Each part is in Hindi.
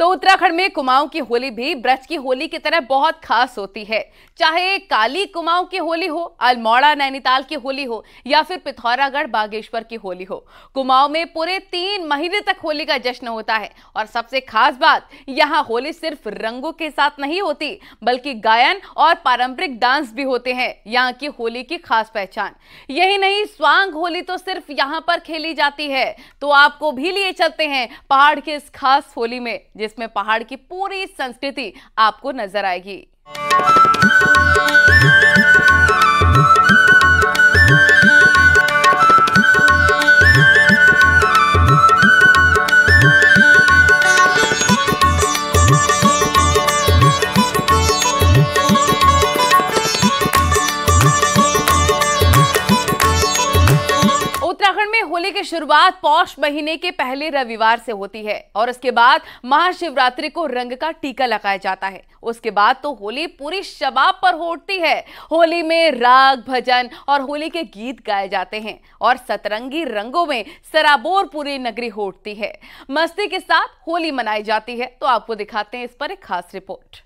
तो उत्तराखंड में कुमाऊं की होली भी ब्रज की होली की तरह बहुत खास होती है। चाहे काली कुमाऊं की होली हो, अल्मोड़ा नैनीताल की होली हो या फिर पिथौरागढ़ बागेश्वर की होली हो, कुमाऊं में पूरे 3 महीने तक होली का जश्न होता है। और सबसे खास बात, यहाँ होली सिर्फ रंगों के साथ नहीं होती बल्कि गायन और पारंपरिक डांस भी होते हैं। यहाँ की होली की खास पहचान यही नहीं, स्वांग होली तो सिर्फ यहाँ पर खेली जाती है। तो आपको भी लिए चलते हैं पहाड़ की इस खास होली में, जिसमें पहाड़ की पूरी संस्कृति आपको नजर आएगी। उत्तराखंड में होली की शुरुआत पौष महीने के पहले रविवार से होती है और उसके बाद महाशिवरात्रि को रंग का टीका लगाया जाता है। उसके बाद तो होली पूरी शबाब पर होती है। होली में राग, भजन और होली के गीत गाए जाते हैं और सतरंगी रंगों में सराबोर पूरी नगरी होती है। मस्ती के साथ होली मनाई जाती है। तो आपको दिखाते हैं इस पर एक खास रिपोर्ट।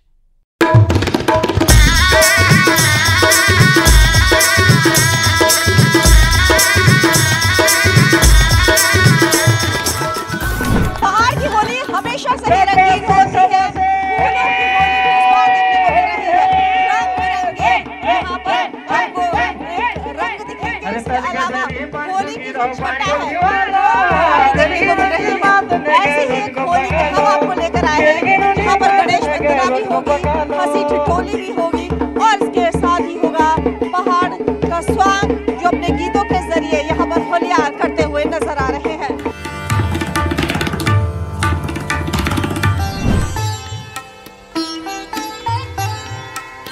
पहाड़ की होली हमेशा से ही रंगीन होती है। फूलों की होली भी इस बार देखने को मिल रही है। रंग बिरंगे यहाँ पर आपको रंग दिखेंगे। इसके अलावा होली की जो छटा है देखने को मिल रही है। ऐसी ही एक होली में हम आपको लेकर आए हैं, जहाँ पर गणेश वंदना भी होगी, हंसी ठिठोली भी होगी और इसके साथ ही होगा पहाड़ का स्वांग, जो अपने गीतों के जरिए यहाँ पर होलियार करते हुए नजर आ रहे हैं।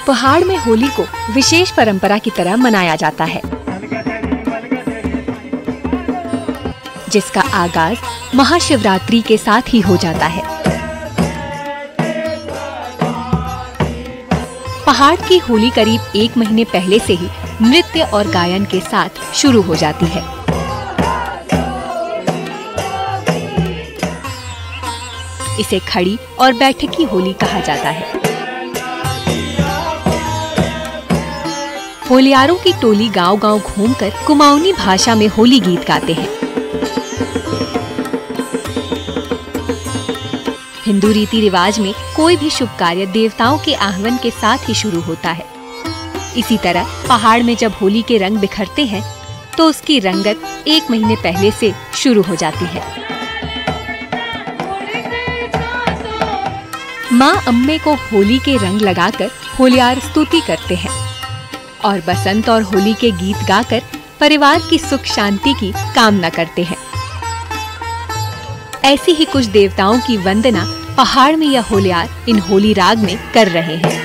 पहाड़ में होली को विशेष परंपरा की तरह मनाया जाता है, जिसका आगाज महाशिवरात्रि के साथ ही हो जाता है। पहाड़ की होली करीब 1 महीने पहले से ही नृत्य और गायन के साथ शुरू हो जाती है। इसे खड़ी और बैठकी होली कहा जाता है। होलियारों की टोली गांव-गांव घूमकर कुमाऊनी भाषा में होली गीत गाते हैं। हिंदू रीति रिवाज में कोई भी शुभ कार्य देवताओं के आह्वान के साथ ही शुरू होता है। इसी तरह पहाड़ में जब होली के रंग बिखरते हैं तो उसकी रंगत 1 महीने पहले से शुरू हो जाती है। माँ अम्बे को होली के रंग लगाकर होलियार स्तुति करते हैं और बसंत और होली के गीत गाकर परिवार की सुख शांति की कामना करते हैं। ऐसी ही कुछ देवताओं की वंदना पहाड़ में यह होलियार इन होली राग में कर रहे हैं।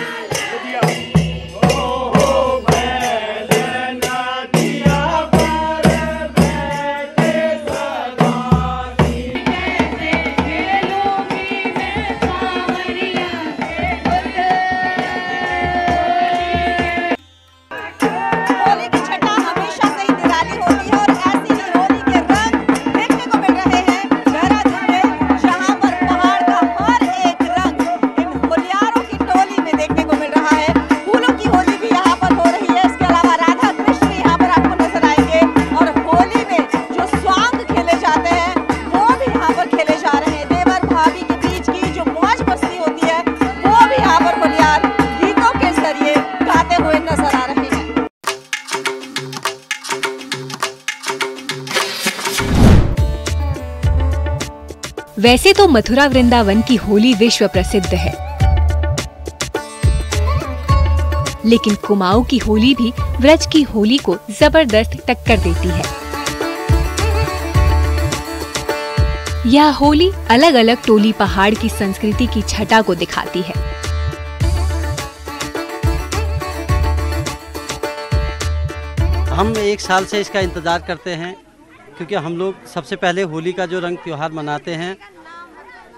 वैसे तो मथुरा वृंदावन की होली विश्व प्रसिद्ध है, लेकिन कुमाऊं की होली भी ब्रज की होली को जबरदस्त टक्कर देती है। यह होली अलग अलग टोली पहाड़ की संस्कृति की छटा को दिखाती है। हम 1 साल से इसका इंतजार करते हैं, क्योंकि हम लोग सबसे पहले होली का जो रंग त्योहार मनाते हैं,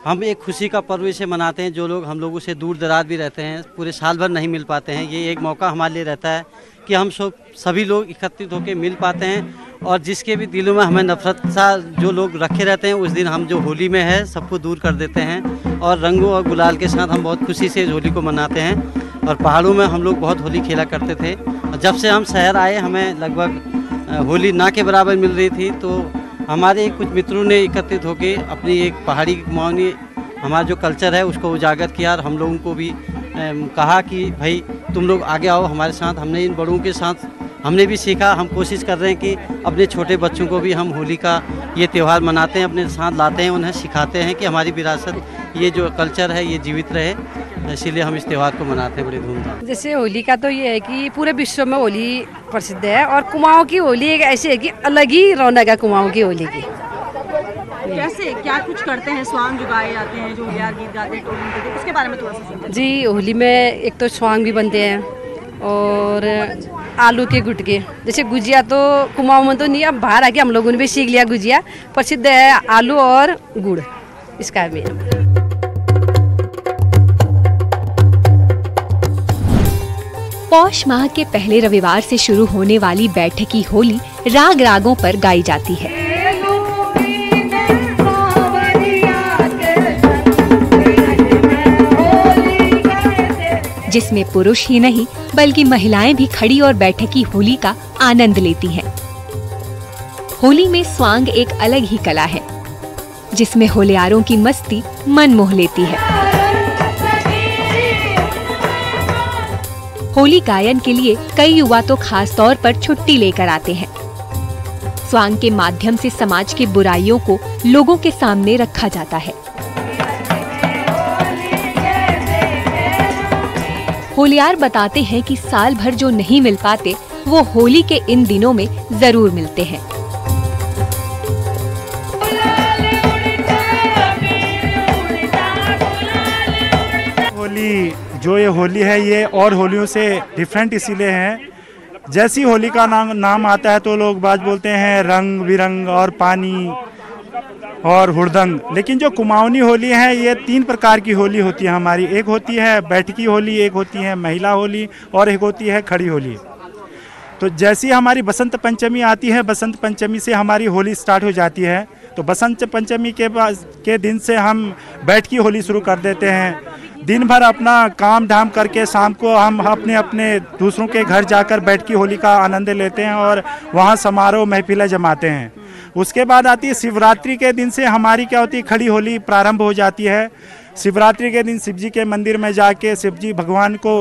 हम एक खुशी का पर्व इसे मनाते हैं। जो लोग हम लोगों से दूर दराज भी रहते हैं, पूरे साल भर नहीं मिल पाते हैं, ये एक मौका हमारे लिए रहता है कि हम सभी लोग एकत्रित होकर मिल पाते हैं और जिसके भी दिलों में हमें नफरत सा जो लोग रखे रहते हैं, उस दिन हम जो होली में है सबको दूर कर देते हैं और रंगों और गुलाल के साथ हम बहुत खुशी से होली को मनाते हैं। और पहाड़ों में हम लोग बहुत होली खेला करते थे। और जब से हम शहर आए हमें लगभग होली ना के बराबर मिल रही थी, तो हमारे कुछ मित्रों ने एकत्रित होकर अपनी एक पहाड़ी कुमाऊनी हमारा जो कल्चर है उसको उजागर किया और हम लोगों को भी कहा कि भाई तुम लोग आगे आओ हमारे साथ। हमने इन बड़ों के साथ हमने भी सीखा। हम कोशिश कर रहे हैं कि अपने छोटे बच्चों को भी हम होली का ये त्यौहार मनाते हैं, अपने साथ लाते हैं, उन्हें सिखाते हैं कि हमारी विरासत ये जो कल्चर है ये जीवित रहे। इसीलिए हम इस त्यौहार को मनाते हैं बड़ी धूमधाम। जैसे होली का तो ये है कि पूरे विश्व में होली प्रसिद्ध है और कुमाऊं की होली एक ऐसी है कि अलग ही रौनक है कुमाऊं की होली की। कैसे क्या कुछ करते हैं, स्वांग जो गाए जाते हैं, जो होलियार गीत गाते हैं, टोली गाते हैं, उसके बारे में थोड़ा सा समझाइए। जी, होली में एक तो स्वांग भी बनते हैं और आलू के गुटके, जैसे गुजिया तो कुमाऊं में तो नहीं, अब बाहर आके हम लोगों ने भी सीख लिया। गुजिया प्रसिद्ध है आलू और गुड़ इसका भी। पौष माह के पहले रविवार से शुरू होने वाली बैठकी होली राग रागों पर गाई जाती है। जिसमें पुरुष ही नहीं बल्कि महिलाएं भी खड़ी और बैठकी होली का आनंद लेती हैं। होली में स्वांग एक अलग ही कला है, जिसमें होलियारों की मस्ती मन मोह लेती है। होली गायन के लिए कई युवा तो खास तौर पर छुट्टी लेकर आते हैं। स्वांग के माध्यम से समाज की बुराइयों को लोगों के सामने रखा जाता है। होलियार बताते हैं कि साल भर जो नहीं मिल पाते वो होली के इन दिनों में जरूर मिलते हैं। होली जो ये होली है ये और होलियों से डिफरेंट इसीलिए है, जैसी होली का नाम आता है तो लोग बात बोलते हैं रंग बिरंग और पानी और हुड़दंग। लेकिन जो कुमाऊनी होली है ये 3 प्रकार की होली होती है हमारी। एक होती है बैठकी होली, एक होती है महिला होली और एक होती है खड़ी होली। तो जैसी हमारी बसंत पंचमी आती है, बसंत पंचमी से हमारी होली स्टार्ट हो जाती है। तो बसंत पंचमी के दिन से हम बैठकी होली शुरू कर देते हैं। दिन भर अपना काम धाम करके शाम को हम अपने अपने दूसरों के घर जाकर बैठकी होली का आनंद लेते हैं और वहाँ समारोह महफिलें जमाते हैं। उसके बाद आती है शिवरात्रि के दिन से हमारी क्या होती है खड़ी होली प्रारंभ हो जाती है। शिवरात्रि के दिन शिव जी के मंदिर में जाके शिव जी भगवान को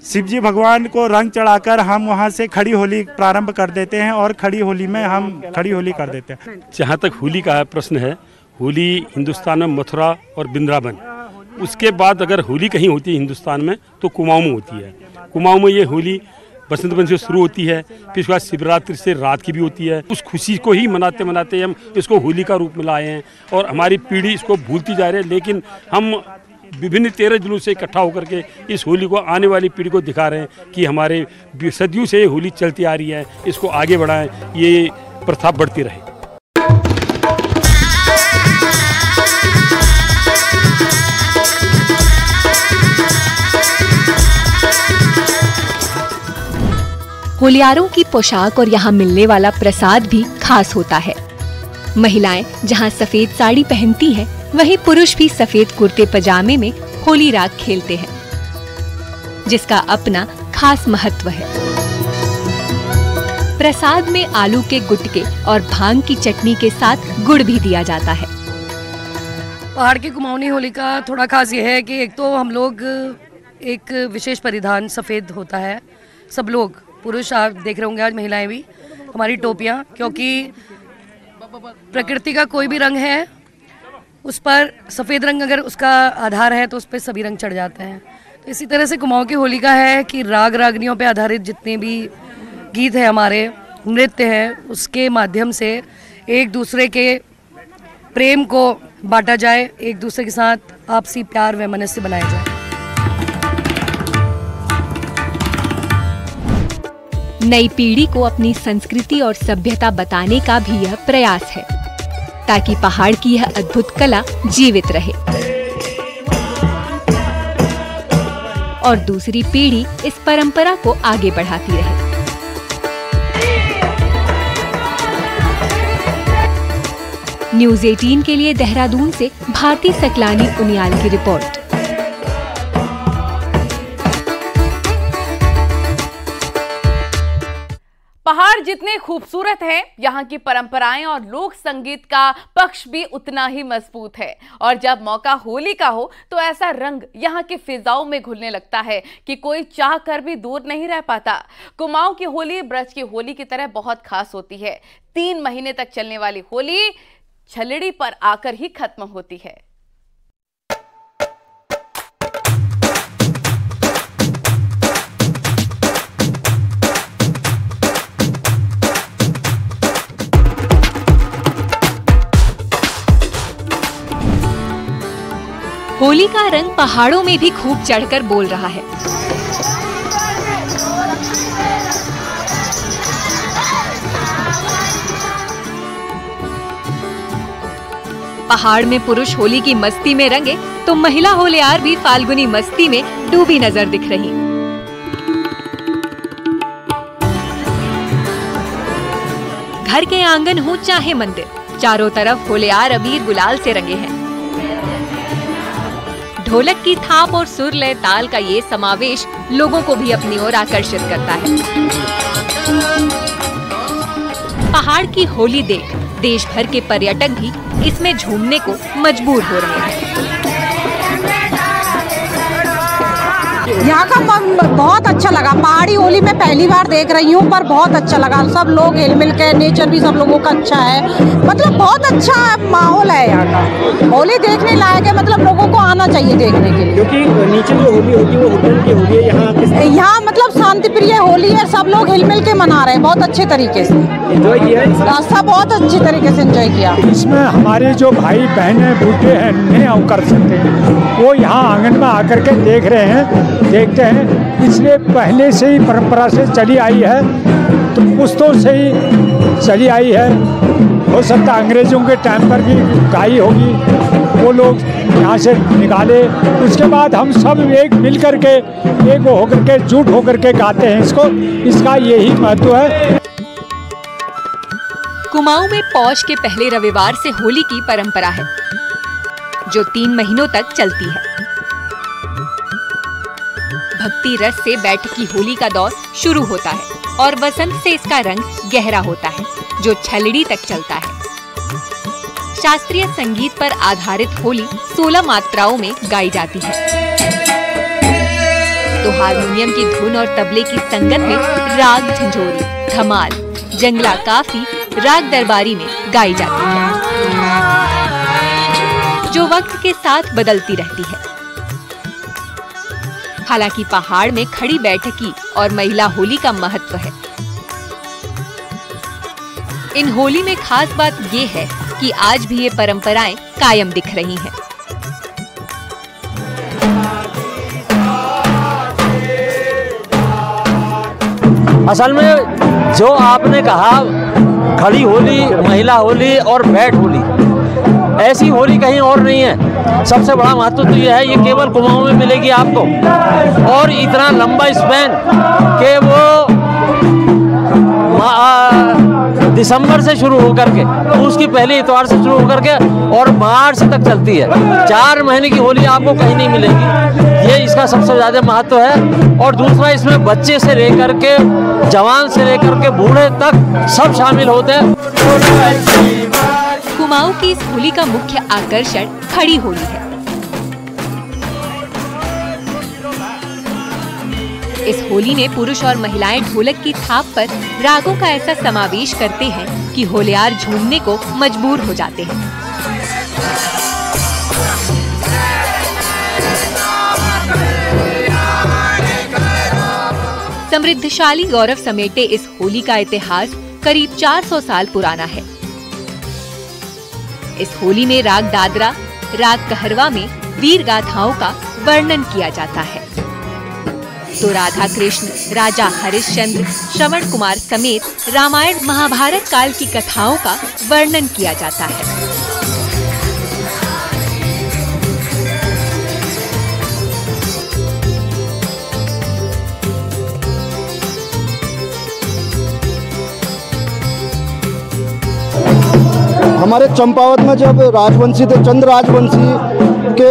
शिव जी भगवान को रंग चढ़ाकर हम वहाँ से खड़ी होली प्रारंभ कर देते हैं और खड़ी होली में हम खड़ी होली कर देते हैं। जहाँ तक होली का प्रश्न है, होली हिंदुस्तान में मथुरा और वृंदावन, उसके बाद अगर होली कहीं होती है हिंदुस्तान में तो कुमाऊं में होती है। कुमाऊं में ये होली बसंत पंचमी से शुरू होती है, फिर उसके बाद शिवरात्रि से रात की भी होती है। उस खुशी को ही मनाते मनाते हम इसको होली का रूप में लाए हैं और हमारी पीढ़ी इसको भूलती जा रही है। लेकिन हम विभिन्न 13 जुलूस से इकट्ठा होकर के इस होली को आने वाली पीढ़ी को दिखा रहे हैं कि हमारे सदियों से ये होली चलती आ रही है, इसको आगे बढ़ाएं, ये प्रथा बढ़ती रहे। होलियारों की पोशाक और यहाँ मिलने वाला प्रसाद भी खास होता है। महिलाएं जहाँ सफेद साड़ी पहनती हैं, वहीं पुरुष भी सफेद कुर्ते पजामे में होली राग खेलते हैं, जिसका अपना खास महत्व है। प्रसाद में आलू के गुटके और भांग की चटनी के साथ गुड़ भी दिया जाता है। पहाड़ की कुमाऊनी होली का थोड़ा खास ये है कि एक तो हम लोग एक विशेष परिधान सफ़ेद होता है, सब लोग पुरुष आप देख रहे होंगे, आज महिलाएं भी, हमारी टोपियाँ, क्योंकि प्रकृति का कोई भी रंग है उस पर सफ़ेद रंग अगर उसका आधार है तो उस पर सभी रंग चढ़ जाते हैं। तो इसी तरह से कुमाऊं की होली का है कि राग रागनियों पे आधारित जितने भी गीत है, हमारे नृत्य है, उसके माध्यम से एक दूसरे के प्रेम को बांटा जाए, एक दूसरे के साथ आपसी प्यार वैमनस्य बनाया जाए। नई पीढ़ी को अपनी संस्कृति और सभ्यता बताने का भी यह प्रयास है, ताकि पहाड़ की यह अद्भुत कला जीवित रहे। और दूसरी पीढ़ी इस परंपरा को आगे बढ़ाती रहे। न्यूज़ 18 के लिए देहरादून से भारती सकलानी उनियाल की रिपोर्ट। पहाड़ जितने खूबसूरत हैं, यहाँ की परंपराएं और लोक संगीत का पक्ष भी उतना ही मजबूत है। और जब मौका होली का हो तो ऐसा रंग यहाँ की फिजाओं में घुलने लगता है कि कोई चाह कर भी दूर नहीं रह पाता। कुमाऊं की होली ब्रज की होली की तरह बहुत खास होती है। 3 महीने तक चलने वाली होली छलड़ी पर आकर ही खत्म होती है। होली का रंग पहाड़ों में भी खूब चढ़कर बोल रहा है। पहाड़ में पुरुष होली की मस्ती में रंगे तो महिला होलियार भी फाल्गुनी मस्ती में डूबी नजर दिख रही। घर के आंगन हो चाहे मंदिर, चारों तरफ होलियार अबीर गुलाल से रंगे हैं। ढोलक की थाप और सुर लय ताल का ये समावेश लोगों को भी अपनी ओर आकर्षित करता है। पहाड़ की होली देख देश भर के पर्यटक भी इसमें झूमने को मजबूर हो रहे हैं। यहाँ का बहुत अच्छा लगा। पहाड़ी होली में पहली बार देख रही हूँ, पर बहुत अच्छा लगा। सब लोग हिल मिल के, नेचर भी सब लोगों का अच्छा है, मतलब बहुत अच्छा माहौल है यहाँ का। होली देखने लायक है, मतलब लोगों को आना चाहिए देखने के लिए। क्योंकि नीचे जो होली होती है वो होटल की होली है, यहाँ मतलब शांति प्रिय होली है। सब लोग हिल मिल के मना रहे हैं बहुत अच्छे तरीके से। एंजॉय किया रास्ता बहुत अच्छी तरीके से एंजॉय किया। इसमें हमारे जो भाई बहनें बूढ़े हैं नहीं कर सकते, वो यहाँ आंगन में आकर के देख रहे हैं, देखते हैं। इसलिए पहले से ही परंपरा से चली आई है, तो पुश्तों से ही चली आई है। हो सकता है अंग्रेजों के टाइम पर भी गाई होगी, वो लोग यहाँ से निकाले। उसके बाद हम सब एक मिल करके, एक होकर के, जुट होकर के गाते हैं इसको। इसका यही महत्व है। कुमाऊं में पौष के पहले रविवार से होली की परंपरा है, जो 3 महीनों तक चलती है। भक्ति रस से बैठकी होली का दौर शुरू होता है और वसंत से इसका रंग गहरा होता है, जो छलड़ी तक चलता है। शास्त्रीय संगीत पर आधारित होली 16 मात्राओं में गाई जाती है। तो हारमोनियम की धुन और तबले की संगत में राग झंझोरी, धमाल, जंगला काफी, राग दरबारी में गाई जाती है, जो वक्त के साथ बदलती रहती है। हालांकि पहाड़ में खड़ी बैठकी और महिला होली का महत्व है। इन होली में खास बात ये है कि आज भी ये परंपराएं कायम दिख रही हैं। असल में जो आपने कहा खड़ी होली, महिला होली और बैठ होली, ऐसी होली कहीं और नहीं है। सबसे बड़ा महत्व तो यह है, ये केवल कुमाऊं में मिलेगी आपको। और इतना लंबा स्पैन कि वो दिसंबर से शुरू होकर के, उसकी पहली इतवार से शुरू होकर के और मार्च तक चलती है। 4 महीने की होली आपको कहीं नहीं मिलेगी। ये इसका सबसे ज्यादा महत्व है। और दूसरा, इसमें बच्चे से लेकर के, जवान से लेकर के बूढ़े तक सब शामिल होते हैं। कुमाऊं की इस होली का मुख्य आकर्षण खड़ी होली है। इस होली में पुरुष और महिलाएं ढोलक की थाप पर रागों का ऐसा समावेश करते हैं कि होलियार झूमने को मजबूर हो जाते हैं। समृद्धशाली गौरव समेटे इस होली का इतिहास करीब 400 साल पुराना है। इस होली में राग दादरा, राग कहरवा में वीर गाथाओं का वर्णन किया जाता है। तो राधा कृष्ण, राजा हरिश्चंद्र, श्रवण कुमार समेत रामायण महाभारत काल की कथाओं का वर्णन किया जाता है। हमारे चंपावत में जब राजवंशी थे, चंद्र राजवंशी के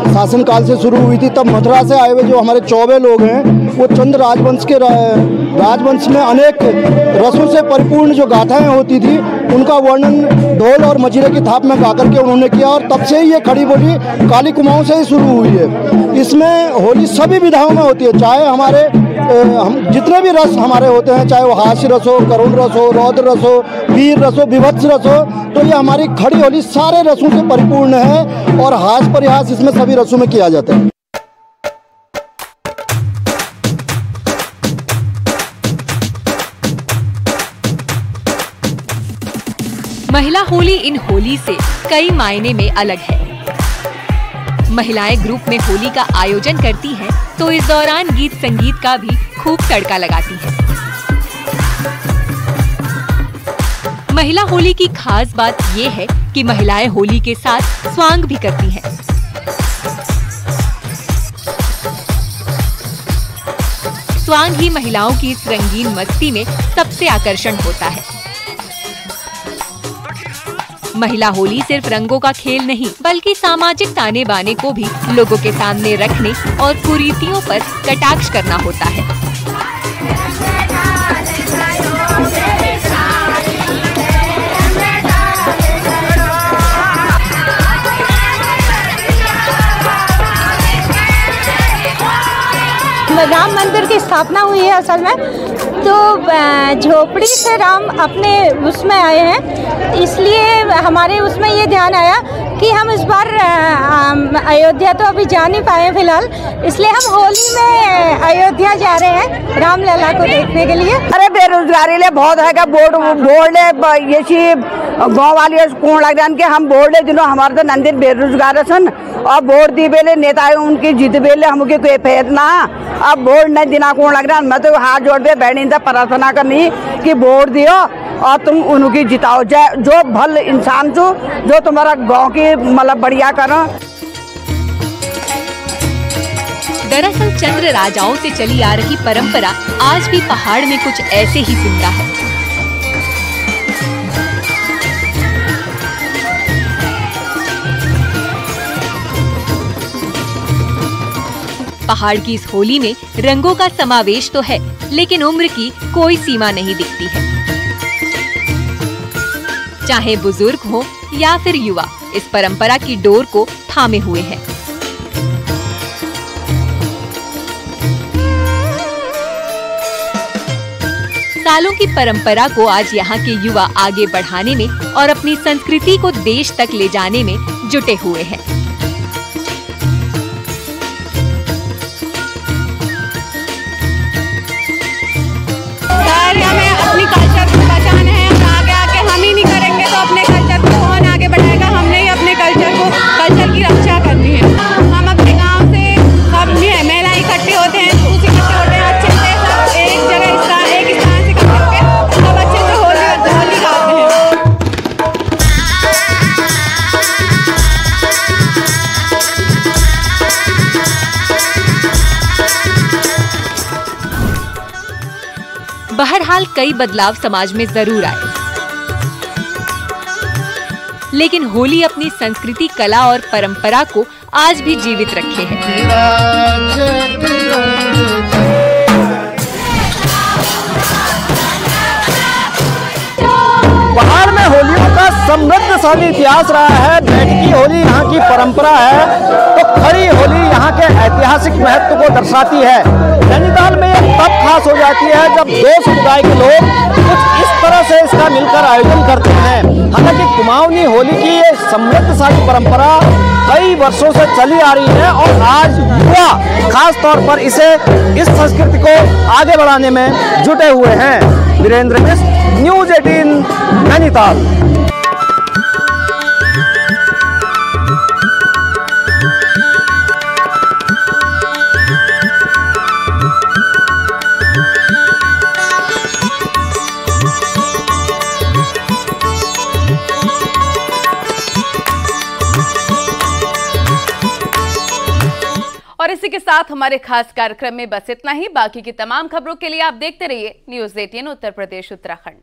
शासनकाल से शुरू हुई थी, तब मथुरा से आए हुए जो हमारे चौबे लोग हैं वो चंद्र राजवंश के राजवंश में अनेक रसों से परिपूर्ण जो गाथाएं होती थी उनका वर्णन ढोल और मजीरे की थाप में गा करके उन्होंने किया, और तब से ही ये खड़ी बोली काली कुमाऊं से ही शुरू हुई है। इसमें होली सभी विधाओं में होती है, चाहे हमारे हम जितने भी रस हमारे होते हैं, चाहे वो हास्य रस हो, करुण रस हो, रौद्र रस हो, वीर रस हो, विभत्स रस हो, तो ये हमारी खड़ी होली सारे रसों से परिपूर्ण है और हास परिहास इसमें सभी रसों में किया जाता है। महिला होली इन होली से कई मायने में अलग है। महिलाएं ग्रुप में होली का आयोजन करती हैं, तो इस दौरान गीत संगीत का भी खूब तड़का लगाती हैं। महिला होली की खास बात ये है कि महिलाएं होली के साथ स्वांग भी करती हैं। स्वांग ही महिलाओं की इस रंगीन मस्ती में सबसे आकर्षण होता है। महिला होली सिर्फ रंगों का खेल नहीं, बल्कि सामाजिक ताने बाने को भी लोगों के सामने रखने और कुरीतियों पर कटाक्ष करना होता है। राम मंदिर की स्थापना हुई है असल में, तो झोपड़ी से राम अपने उसमें आए हैं, इसलिए हमारे उसमें ये ध्यान आया कि हम इस बार अयोध्या तो अभी जा नहीं पाए फिलहाल, इसलिए हम होली में अयोध्या जा रहे हैं रामलला को देखने के लिए। अरे बेरोजगारी ले बहुत है, बोर्ड ये गाँव वाली कौन लग रहा हम बोर्ड दिनों हमारे तो नंदिन बेरोजगार सन और बोर्ड दी बेले नेता उनकी जीत बेले हमके कोई फेर ना, अब बोर्ड नहीं दिना कौन लग रहा। मैं तो हाथ जोड़ दे बैठी था प्रार्थना करनी कि बोर्ड दियो और तुम उनकी जिताओ, जो भल इंसान छो जो तुम्हारा गांव की मतलब बढ़िया करो। दरअसल चंद्र राजाओं से चली आ रही परंपरा आज भी पहाड़ में कुछ ऐसे ही जिंदा है। पहाड़ की इस होली में रंगों का समावेश तो है, लेकिन उम्र की कोई सीमा नहीं दिखती है। चाहे बुजुर्ग हो या फिर युवा, इस परंपरा की डोर को थामे हुए हैं। सालों की परंपरा को आज यहाँ के युवा आगे बढ़ाने में और अपनी संस्कृति को देश तक ले जाने में जुटे हुए हैं। हमें अपनी कल्चर को बचाना है, आगे आके हम ही नहीं करेंगे तो अपने कल्चर को कौन आगे बढ़ाएगा। हमने ही अपने कल्चर की रक्षा करनी है। हम अपने गांव से सब महिला इकट्ठे होते हैं, अच्छे से सब एक जगह एक स्थान से इकट्ठे होकर सब अच्छे से होली गाते हैं। बहरहाल कई बदलाव समाज में जरूर आए, लेकिन होली अपनी संस्कृति, कला और परंपरा को आज भी जीवित रखे है। पहाड़ में होलियों का समृद्धशाली इतिहास रहा है। बैठकी होली यहाँ की परंपरा है, तो खड़ी होली यहाँ के ऐतिहासिक महत्व को दर्शाती है। नैनीताल में ये तब खास हो जाती है जब दो समुदाय के लोग कुछ इस तरह से इसका मिलकर आयोजन करते हैं। हालांकि कुमाऊनी होली की ये समृद्धशाली परंपरा कई वर्षों से चली आ रही है और आज युवा खास तौर पर इस संस्कृति को आगे बढ़ाने में जुटे हुए हैं। वीरेंद्र मिश्र, न्यूज़ 18 नैनीताल। और इसी के साथ हमारे खास कार्यक्रम में बस इतना ही। बाकी की तमाम खबरों के लिए आप देखते रहिए न्यूज़ 18 उत्तर प्रदेश उत्तराखंड।